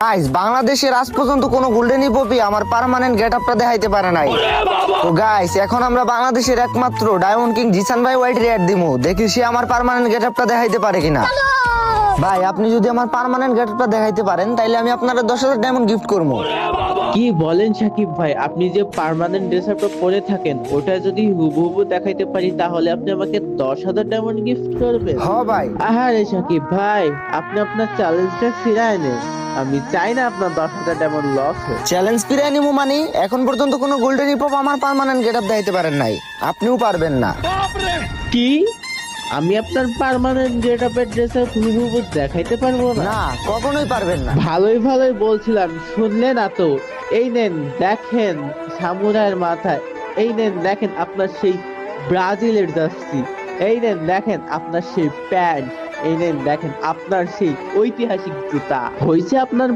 Guys, বাংলাদেশের আজ পর্যন্ত কোনো গোল্ডেন হিপহপই আমার পার্মানেন্ট গেটআপটা দেখাইতে পারে নাই। তো গাইস, এখন আমরা বাংলাদেশের একমাত্র ডায়মন্ড কিং জিসান ভাই ওয়াইড রেয়ার দিমু, দেখি সে আমার পার্মানেন্ট গেটআপটা দেখাইতে পারে কিনা। ভাই, আপনি যদি আমার পার্মানেন্ট গেটআপটা দেখাইতে পারেন তাইলে আমি আপনারা 10,000 ডায়মন্ড গিফট করবো। কি বলেন সাকিব ভাই, আপনি যে পার্মানেন্ট ড্রেস আপটা পরে থাকেন ওটা যদি হুবহু দেখাইতে পারি তাহলে আপনি আমাকে 10,000 ডায়মন্ড গিফট করবেন? হ ভাই। আহারে সাকিব ভাই, আপনি আপনার চ্যালেঞ্জটা ফিরায় নেন। আমি চাই না আপনার 10,000 ডায়মন্ড লস হোক। চ্যালেঞ্জ ফিরাই নিমু মানে এখন পর্যন্ত কোনো গোল্ডেন হিপহপ আমার পার্মানেন্ট গেটআপ দেখাইতে পারেন নাই, আপনিও পারবেন না। কি? আমি আপনার পার্মানেন্ট গেট আপের ড্রেস আপ হুবহু দেখাইতে পারবো না? না, কখনোই পারবেন না। ভালোই ভালোই বলছিলাম, শুনলে না তো? এই নেন দেখেন সামুরাইয়ের মাথায়, এই নেন দেখেন আপনার সেই ব্রাজিলের জার্সি, এই নেন দেখেন আপনার সেই প্যান্ট, এই নেন দেখেন আপনার সেই ঐতিহাসিক জুতা। হয়েছে আপনার